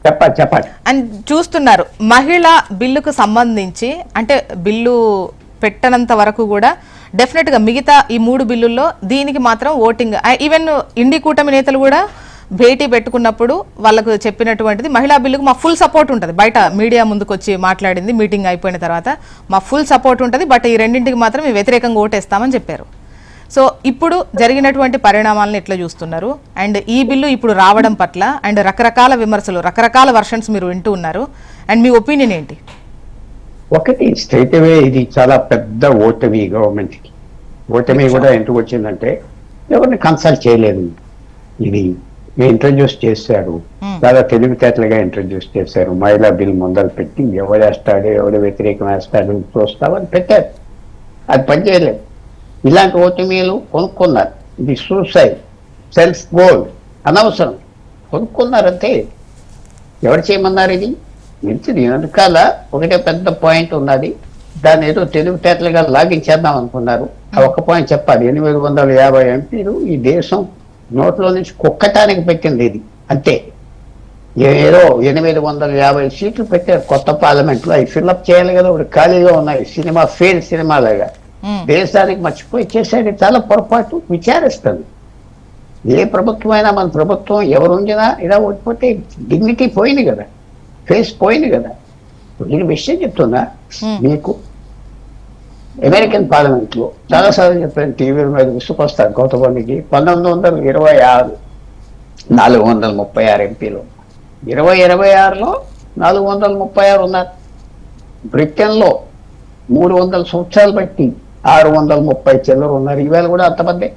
చెప్పండి. అండ్ చూస్తున్నారు మహిళా బిల్లుకు సంబంధించి అంటే బిల్లు పెట్టనంత వరకు కూడా డెఫినెట్ గా మిగతా ఈ 3 బిల్లుల్లో దీనికి మాత్రం ఓటింగ్ ఈవెన్ ఇండి కూటమి నేతలు కూడా భేటీ పెట్టుకున్నప్పుడు వాళ్ళకు చెప్పినటువంటిది మహిళా బిల్లుకు మా ఫుల్ సపోర్ట్ ఉంటుంది. బయట మీడియా ముందుకు వచ్చి మాట్లాడింది మీటింగ్ అయిపోయిన తర్వాత మా ఫుల్ సపోర్ట్ ఉంటుంది, బట్ ఈ రెండింటికి మాత్రం మేము వ్యతిరేకంగా ఓటేస్తామని చెప్పారు. సో ఇప్పుడు జరిగినటువంటి పరిణామాలను ఎట్లా చూస్తున్నారు? అండ్ ఈ బిల్లు ఇప్పుడు రావడం పట్ల అండ్ రకరకాల విమర్శలు, రకరకాల వర్షన్స్ మీరు వింటూ ఉన్నారు, అండ్ మీ ఒపీనియన్ ఏంటి? ఒకటి స్ట్రైట్ అవే ఇది చాలా పెద్ద ఓటమి గవర్నమెంట్ కి. ఓటమి కూడా ఎందుకు వచ్చిందంటే ఎవరిని కన్సల్ట్ చేయలేదు. ఇది ఇంట్రడ్యూస్ చేశారు, చాలా తెలివితేటలుగా ఇంట్రడ్యూస్ చేశారు. మహిళా బిల్ మొదలు పెట్టి ఎవడు వేస్తాడు ఎవడు వ్యతిరేకం వేస్తాడు చూస్తామని పెట్టారు, అది పనిచేయలేదు. ఇలాంటి ఓటమీలు కొనుక్కున్నారు. ఇది సూసైడ్, సెల్ఫ్ గోల్, అనవసరం కొనుక్కున్నారంటే. ఎవరు చేయమన్నారు ఇది? మంచిది వెనకాల ఒకటే పెద్ద పాయింట్ ఉన్నది, దాన్ని ఏదో తెలివితేటలుగా లాగించేద్దాం అనుకున్నారు. ఆ ఒక్క పాయింట్ చెప్పాలి. 850 ఎంపీలు ఈ దేశం నోట్లో నుంచి కుక్కటానికి పెట్టింది ఇది అంతే. ఏదో 850 సీట్లు పెట్టారు కొత్త పార్లమెంట్ లో, అవి ఫిల్అప్ చేయాలి కదా, ఇప్పుడు ఖాళీగా ఉన్నాయి. సినిమా ఫెయిల్ సినిమా లాగా దేశానికి మర్చిపోయి చేసేది చాలా పొరపాటు. విచారిస్తుంది ఏ ప్రభుత్వమైనా, మన ప్రభుత్వం ఎవరు ఉండినా ఇలా ఓడిపోతే డిగ్నిటీ పోయింది కదా, ఫేస్ పోయింది కదా. నేను విషయం చెప్తున్నా మీకు, అమెరికన్ పార్లమెంట్ లో చాలాసార్లు చెప్పాను, టీవీ మీద విసుకొస్తారు కొంతమందికి. 1926 436 ఎంపీలు, 2026లో 436 ఉన్నారు. బ్రిటన్ లో 300 సంవత్సరాలు బట్టి 630 చిల్లర ఉన్నారు. ఈవేళ కూడా అంతమంది.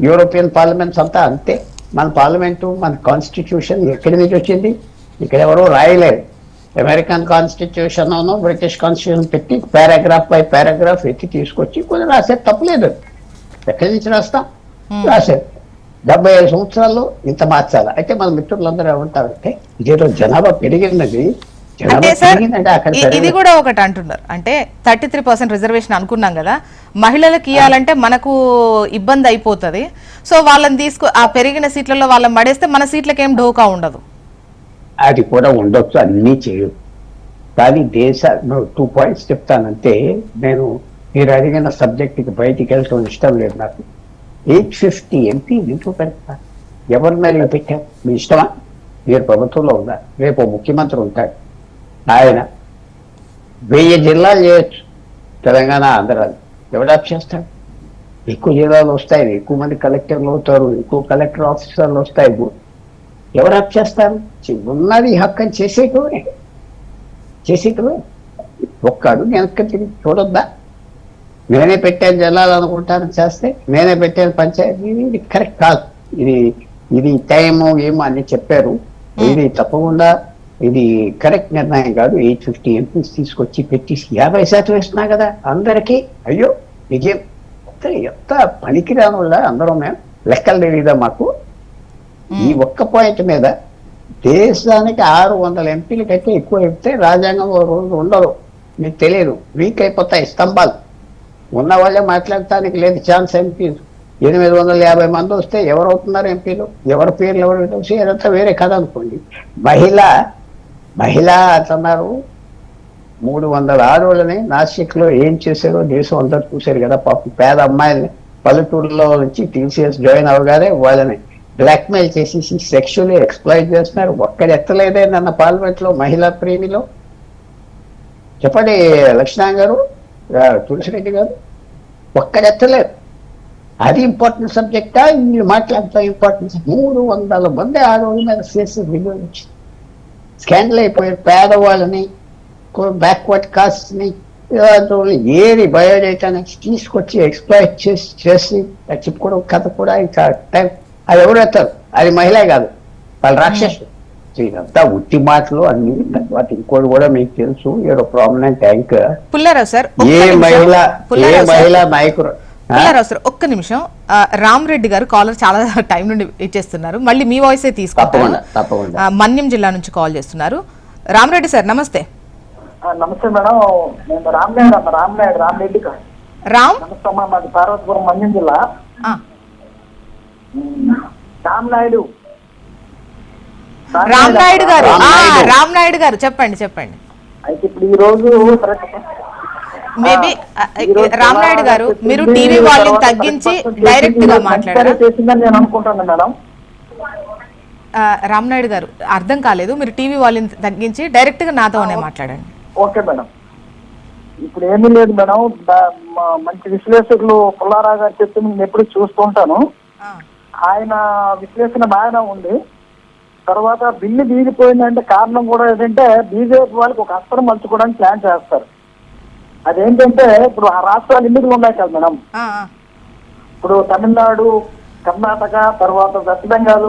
యూరోపియన్ పార్లమెంట్స్ అంతా అంతే. మన పార్లమెంటు, మన కాన్స్టిట్యూషన్ ఎక్కడి నుంచి వచ్చింది? ఇక్కడ ఎవరో రాయలేదు. అమెరికన్ కాన్స్టిట్యూషన్ బ్రిటిష్ కాన్స్టిట్యూషన్ పెట్టి పారాగ్రాఫ్ బై పారాగ్రాఫ్ ఎత్తి తీసుకొచ్చి కొంచెం రాసేది తప్పలేదు. ఎక్కడి నుంచి రాస్తాం? రాసేది 75 సంవత్సరాల్లో ఇంత మార్చాలి. అయితే మన మిత్రులందరూ ఏమంటారంటే ఇదేదో జనాభా పెరిగినది, అంటే సార్ ఇది కూడా ఒకటి అంటున్నారు, అంటే 33% రిజర్వేషన్ అనుకున్నాం కదా, మహిళలకు ఇవ్వాలంటే మనకు ఇబ్బంది అయిపోతుంది. సో వాళ్ళని ఆ పెరిగిన సీట్లలో వాళ్ళని పడేస్తే మన సీట్లకు ఏం ఢోకా ఉండదు. అది కూడా ఉండొచ్చు, అన్నీ చేయదు. కానీ 2 పాయింట్స్ చెప్తానంటే, నేను మీరు అడిగిన సబ్జెక్ట్కి బయటికి వెళ్ళటం ఇష్టం లేదు నాకు. 850 ఎంపీ ఇంట్లో పెడతారు. ఎవరి మీద పెట్టారు? మీ ఇష్టమా? మీరు ప్రభుత్వంలో ఉన్నారు, రేపు ముఖ్యమంత్రి ఉంటాడు, ఆయన 1000 జిల్లాలు చేయొచ్చు, తెలంగాణ ఆంధ్రాలు. ఎవడు ఆప్ చేస్తాడు? ఎక్కువ జిల్లాలు వస్తాయి, ఎక్కువ మంది కలెక్టర్లు అవుతారు, ఎక్కువ కలెక్టర్ ఆఫీసర్లు వస్తాయి. ఎవరు ఆప్ చేస్తారు? ఉన్నది హక్కు అని చేసేటోనే. ఒక్కడు వెనక్కి తిరిగి చూడొద్దా? నేనే పెట్టాను జిల్లాలు అనుకుంటాను చేస్తే, నేనే పెట్టాను పంచాయతీ. ఇది కరెక్ట్ కాదు. ఇది టైము ఏమో అని చెప్పారు. ఇది తప్పకుండా ఇది కరెక్ట్ నిర్ణయం కాదు. 850 ఎంపీస్ తీసుకొచ్చి పెట్టి 50% వేస్తున్నా కదా అందరికీ. అయ్యో నిజం, ఎంత పనికిరాని వల్ల అందరం మేము లెక్కలు తెలియదా మాకు? ఈ ఒక్క పాయింట్ మీద దేశానికి 600 ఎంపీలు కంటే ఎక్కువ చెప్తే రాజ్యాంగం రోజు ఉండదు. మీకు తెలియదు, వీక్ అయిపోతాయి స్తంభాలు. ఉన్న వాళ్ళే మాట్లాడటానికి లేదు ఛాన్స్. ఎంపీలు 850 మంది వస్తే ఎవరవుతున్నారు ఎంపీలు? ఎవరి పేర్లు ఎవరు తెలిసి అదంతా వేరే కథ అనుకోండి. మహిళ అంటున్నారు. 300 ఆడవాళ్ళని నాసిక్లో ఏం చేశారో దేశం అందరూ చూశారు కదా. పాపం పేద అమ్మాయిల్ని పల్లెటూరులో నుంచి టీసీఎస్ జాయిన్ అవగానే వాళ్ళని బ్లాక్మెయిల్ చేసేసి సెక్షువల్లీ ఎక్స్ప్లాయిట్ చేస్తున్నారు. ఒక్కడ ఎత్తలేదే నన్న పార్లమెంట్ లో మహిళా ప్రేమిలో. చెప్పండి లక్ష్మణ్ గారు, తులసిరెడ్డి గారు, ఒక్కడెత్తలేదు. అది ఇంపార్టెంట్ సబ్జెక్టా? మీరు మాట్లాడుతాం ఇంపార్టెన్స్. 300 మంది ఆడవాళ్ళ మీద చేసే విలువ స్కాండల్ అయిపోయారు. పేదవాళ్ళని, బ్యాక్వర్డ్ కాస్ట్ ని, ఏది బయోడేటాని తీసుకొచ్చి ఎక్స్ప్లాయిట్ చేసి చెప్పుకోవడం కథ కూడా ఇంకా టైం. అది ఎవరు ఎత్తారు? అది మహిళే కాదు, వాళ్ళు రాక్షసులు. ఇదంతా ఉట్టి మాటలు అన్ని. తర్వాత ఇంకోటి కూడా మీకు తెలుసు, ఏదో ప్రామినెంట్ యాంకర్ ఏ మహిళా నాయకుడు. ఒక్క నిమిషం, రామరెడ్డి గారు కాలర్ చాలా టైం నుండి ఇచ్చేస్తున్నారు, మళ్ళీ మీ వాయిసే తీసుకుంటారు. మన్యం జిల్లా నుంచి కాల్ చేస్తున్నారు. రామరెడ్డి సార్ నమస్తే. నమస్తే మేడం, నేను రామరెడ్డి గారు. నమస్తే అమ్మా, మాది పార్వతీపురం మన్యం జిల్లా. రామనాయుడు రామ్ నాయుడు గారు రామ్ రామ్ నాయుడు గారు చెప్పండి చెప్పండి. అయితే ఇప్పుడు ఈ రోజు మేబీ రామ్ నాయుడు గారు మీరు టీవీ వాల్యూమ్ తగ్గించి డైరెక్ట్ గా మాట్లాడారు. చేసిందని నేను అనుకుంటాను మేడం. రామ్ నాయుడు గారు అర్థం కాలేదు, మీరు టీవీ వాల్యూమ్ తగ్గించి డైరెక్ట్ గా నాతోనే మాట్లాడండి. Okay madam. ఇప్పుడు ఏమీ లేదు మేడం, మంచి విశ్లేషకులు పుల్లారావు గారు చెప్తే నేను ఎప్పుడు చూస్తుంటాను. ఆయన విశ్లేషణ బాగానే ఉంది. తర్వాత బిల్లు దిగిపోయిందంటే కారణం కూడా ఏంటంటే బీజేపీ వాళ్ళకి ఒక అస్త్రం మలుచుకోవడానికి ప్లాన్ చేస్తారు. అదేంటంటే ఇప్పుడు ఆ రాష్ట్రాలు ఎన్నికలు ఉన్నాయి కదా మేడం, ఇప్పుడు తమిళనాడు, కర్ణాటక, తర్వాత వెస్ట్ బెంగాల్,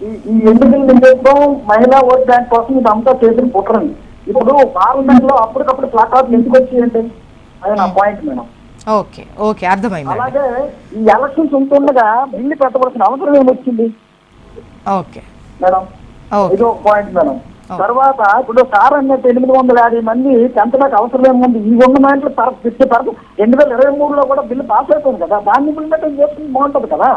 ఈ ఎన్నికలు నిమిత్తం మహిళా ఓట్ బ్యాంక్ కోసం ఇదంతా చేసిన కుట్రండి. ఇప్పుడు పార్లమెంట్ లో అప్పటికప్పుడు ప్లాకార్డులు ఎందుకు వచ్చాయండి, అది నా పాయింట్ మేడం. ఓకే ఓకే అర్థమైంది. అలాగే ఈ ఎలక్షన్స్ ఉంటుండగా బిల్లు పెట్టవలసిన అవసరం ఏమొచ్చింది ఓకే మేడం, ఇది ఒక పాయింట్ మేడం. తర్వాత ఇప్పుడు సార్ అన్నట్టు 850 మంది పెంచడానికి అవసరం ఏముంది, ఈ 100 మంది 2023లో కూడా బిల్లు పాస్ అవుతుంది కదా, దాన్ని ఇంప్లిమెంట్ చేస్తుంది బాగుంటది కదా.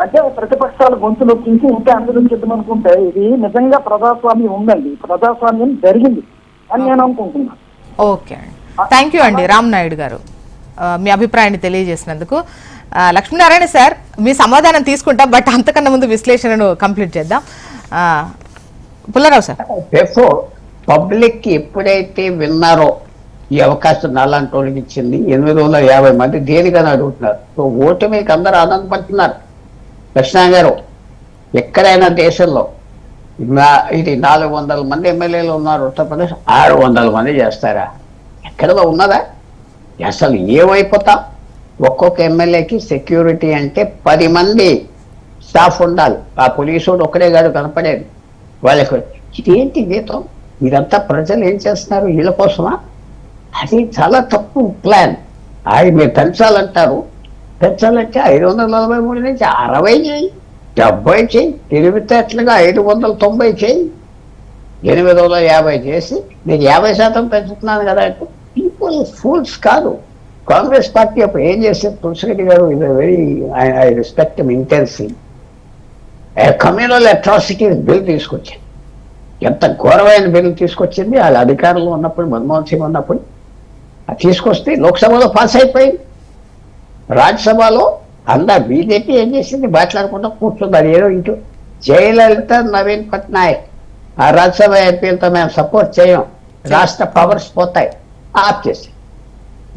అంటే ప్రతిపక్షాలు గొంతు నొప్పించి ఇంకా అందరూ చెప్తామనుకుంటే ఇది నిజంగా ప్రజాస్వామ్యం ఉందండి, ప్రజాస్వామ్యం జరిగింది అని నేను అనుకుంటున్నాను. ఓకే అండి, థ్యాంక్ యూ అండి రామ్ నాయుడు గారు మీ అభిప్రాయాన్ని తెలియజేసినందుకు. లక్ష్మీనారాయణ సార్ మీ సమాధానం తీసుకుంటాం, బట్ అంతకన్నా ముందు విశ్లేషణను కంప్లీట్ చేద్దాం. పుల్లారావు సార్, పబ్లిక్ ఎప్పుడైతే విన్నారో ఈ అవకాశం నాలాంటి వాళ్ళకి ఇచ్చింది, 850 మంది దేనికని అడుగుతున్నారు. సో ఓటమికి అందరూ ఆనందపడుతున్నారు. కృష్ణ గారు, ఎక్కడైనా దేశంలో ఇది 400 మంది ఎమ్మెల్యేలు ఉన్నారు, ఉత్తరప్రదేశ్ 600 మంది చేస్తారా? ఎక్కడో ఉన్నదా? అసలు ఏమైపోతాం? ఒక్కొక్క ఎమ్మెల్యేకి సెక్యూరిటీ అంటే 10 మంది స్టాఫ్ ఉండాలి. ఆ పోలీసు ఒక్కడే కాదు కనపడేది వాళ్ళకి. ఇదేంటి జీతం? ఇదంతా ప్రజలు ఏం చేస్తున్నారు, వీళ్ళ కోసమా? అది చాలా తప్పు ప్లాన్. అది మీరు పెంచాలంటారు, పెంచాలంటే 543 నుంచి 60 చేయి, 70 చేయి, తెలివితేటలుగా 590 చేయి, 850 చేసి నేను 50% పెంచుతున్నాను కదా అంటే పీపుల్ ఫూల్స్ కాదు. కాంగ్రెస్ పార్టీ అప్పుడు ఏం చేశారు, తులసిరెడ్డి గారు ఇది very I respect intensely, communal atrocities bill తీసుకొచ్చింది. ఎంత ఘోరమైన బిల్లు తీసుకొచ్చింది. వాళ్ళ అధికారంలో ఉన్నప్పుడు, మన్మోహన్ సింగ్ ఉన్నప్పుడు అది తీసుకొస్తే లోక్సభలో పాస్ అయిపోయింది. రాజ్యసభలో అందరు బీజేపీ ఏం చేసింది, మాట్లాడకుండా కూర్చున్నారు. ఏదో ఇంటూ జయలలిత, నవీన్ పట్నాయక్ ఆ రాజ్యసభ ఎంపీలతో మేము సపోర్ట్ చేయం, రాష్ట్ర పవర్స్ పోతాయి, ఆఫ్ చేసి.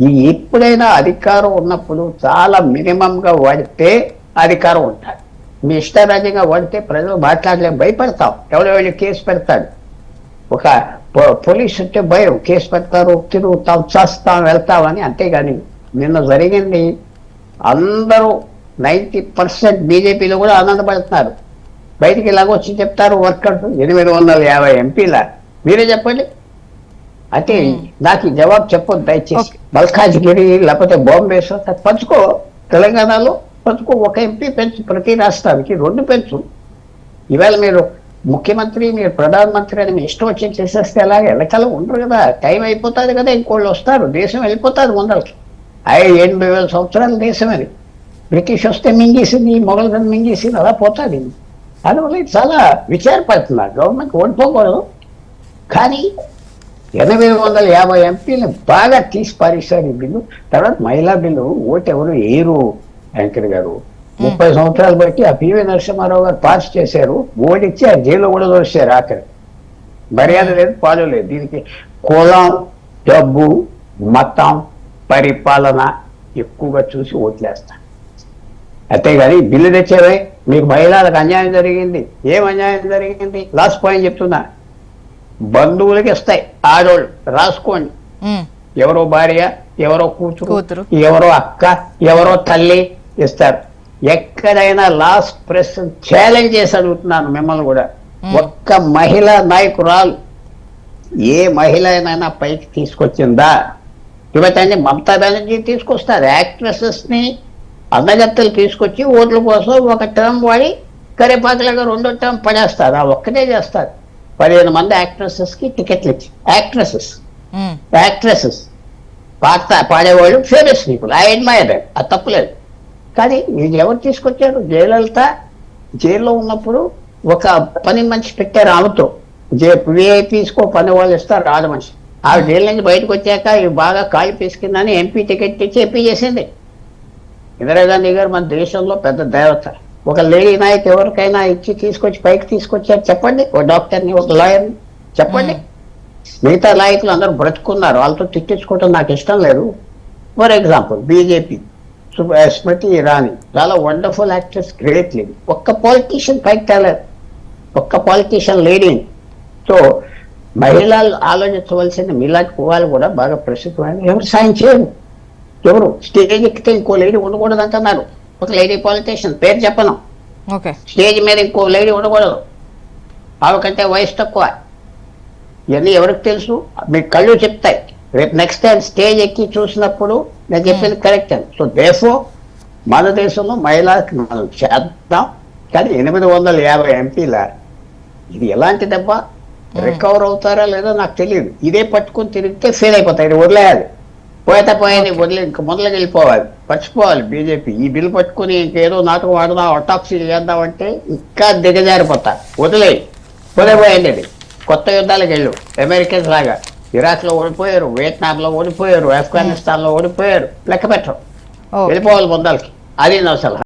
ఈ ఎప్పుడైనా అధికారం ఉన్నప్పుడు చాలా మినిమంగా వాడితే అధికారం ఉంటాడు. మీ ఇష్టరాజ్యంగా వాడితే ప్రజలు మాట్లాడలేం, భయపడతాం. ఎవడెవడి కేసు పెడతాడు, ఒక పోలీసు ఉంటే భయం, కేసు పెడతారు, తిరుగుతాం, చేస్తాం, వెళ్తామని. అంతేగాని నిన్న జరిగింది అందరూ 90% బీజేపీలో కూడా ఆనందపడుతున్నారు. బయటికి ఇలాగొచ్చి చెప్తారు వర్కర్స్ 850 ఎంపీల. మీరే చెప్పండి. అయితే నాకు ఈ జవాబు చెప్పొద్దు దయచేసి. మల్కాజ్గిరి లేకపోతే బాంబే పంచుకో, తెలంగాణలో పంచుకో, ఒక ఎంపీ పెంచు, ప్రతి రాష్ట్రానికి 2 పెంచు. ఈవేళ మీరు ముఖ్యమంత్రి, మీరు ప్రధానమంత్రి అని మీ ఇష్టం వచ్చి చేసేస్తే అలాగే ఎన్నికలు ఉండరు కదా, టైం అయిపోతుంది కదా, ఇంకోళ్ళు వస్తారు, దేశం వెళ్ళిపోతుంది ముందరికి. 8,000 సంవత్సరాల దేశం అది. బ్రిటిష్ వస్తే మింగేసింది, మొఘల్ మింగేసింది, అలా పోతుంది. అందువల్ల చాలా విచారపడుతున్నారు. గవర్నమెంట్ ఓడిపోకూడదు, కానీ 850 ఎంపీలు బాగా తీసి పారేశారు ఈ బిల్లు. తర్వాత మహిళా బిల్లు ఓటు ఎవరు ఏరు యాంకర్ గారు 30 సంవత్సరాలు బట్టి ఆ పివి నరసింహారావు గారు పాస్ చేశారు, ఓడిచ్చి ఆ జైల్లో కూడా దోశారు. ఆఖరి మర్యాద లేదు, పాలు లేదు. దీనికి కులం, డబ్బు, మతం, పరిపాలన ఎక్కువగా చూసి ఓట్లేస్తాను. అంతేగాని బిల్లు తెచ్చేవే మీకు మహిళలకు అన్యాయం జరిగింది. ఏం అన్యాయం జరిగింది? లాస్ట్ పాయింట్ చెప్తున్నా, బంధువులకి ఇస్తాయి ఆడోళ్ళు, రాసుకోండి. ఎవరో భార్య, ఎవరో కూతురు, ఎవరో అక్క, ఎవరో తల్లి ఇస్తారు. ఎక్కడైనా లాస్ట్ ప్రెస్ ఛాలెంజ్ చేసి అడుగుతున్నాను మిమ్మల్ని కూడా, ఒక్క మహిళా నాయకురాలు ఏ మహిళ అయినా పైకి తీసుకొచ్చిందా? ఇవన్నీ మమతా బెనర్జీ తీసుకొస్తారు. యాక్ట్రెసెస్ ని అందగత్తలు తీసుకొచ్చి ఓట్ల కోసం ఒక టర్మ్ వాడి కరేపాకులుగా 2వ టర్మ్ పడేస్తారు. ఆ ఒక్కటే చేస్తారు. 15 మంది యాక్ట్రెసెస్ కి టికెట్లు ఇచ్చి, యాక్ట్రెసెస్ పాడేవాళ్ళు ఫేమస్ పీపుల్, ఐ అడ్మైర్, అది తప్పులేదు. కానీ ఇది ఎవరు తీసుకొచ్చారు? జయలలిత జైల్లో ఉన్నప్పుడు ఒక పని మనిషి పెట్టారు ఆమెతో విఐపీస్కో పని వాళ్ళు ఇస్తారు రాదు మనిషి. ఆ జైలు నుంచి బయటకు వచ్చాక ఇవి బాగా కాలు పీసుకుందని ఎంపీ టికెట్ తెచ్చి ఎంపీ చేసింది. ఇందిరాగాంధీ గారు మన దేశంలో పెద్ద దేవత. ఒక లేడీ నాయక్ ఎవరికైనా ఇచ్చి తీసుకొచ్చి పైకి తీసుకొచ్చారు చెప్పండి? ఒక డాక్టర్ని, ఒక లాయర్ని చెప్పండి. మిగతా నాయకులు అందరూ బ్రతుకున్నారు, వాళ్ళతో తిట్టించుకోవటం నాకు ఇష్టం లేదు. For example BJP Smriti Irani చాలా వండర్ఫుల్ యాక్టర్స్, గ్రేట్ లేడీ. ఒక్క పాలిటీషియన్ పైకి తేలేదు, ఒక్క పాలిటీషియన్ లేడీ. సో మహిళలు ఆలోచించవలసిన మీలాంటి వాళ్ళు కూడా బాగా ప్రసిద్ధమైన ఎవరు సాయం చేయరు. ఎవరు స్టేజ్ ఎక్కితే ఇంకో లేడీ ఉండకూడదు అంటున్నారు. ఒక లేడీ పాలిటీషియన్ పేరు చెప్పను, ఓకే, స్టేజ్ మీద ఇంకో లేడీ ఉండకూడదు, ఆవిడకంటే వయసు తక్కువ. ఇవన్నీ ఎవరికి తెలుసు? మీకు కళ్ళు చెప్తాయి. రేపు నెక్స్ట్ టైం స్టేజ్ ఎక్కి చూసినప్పుడు నేను చెప్పింది కరెక్ట్ అని. సో దేశం మన దేశంలో మహిళలకు మనం చేద్దాం. కానీ 850 ఎంపీల ఇది ఎలాంటి దెబ్బ? రికవర్ అవుతారా లేదో నాకు తెలియదు. ఇదే పట్టుకుని తిరిగితే ఫెయిల్ అయిపోతాయి. ఇది వదిలేయాలి, పోయితే పోయేది వదిలే, ఇంకా మొదలుకి వెళ్ళిపోవాలి, మర్చిపోవాలి బీజేపీ. ఈ బిల్లు పట్టుకుని ఇంకేదో నాటకం ఆడదాం, అటాక్సీ చేద్దామంటే ఇంకా దిగజారిపోతారు. వదిలేయి, వదిలిపోయింది. ఇది కొత్త యుద్ధాలకు వెళ్ళు. అమెరికన్స్ లాగా ఇరాక్ లో ఓడిపోయారు, వియత్నాం లో ఓడిపోయారు, ఆఫ్ఘనిస్తాన్ లో ఓడిపోయారు, లెక్క పెట్టరు. వెళ్ళిపోవాలి ముందలకి. అది నా సలహా.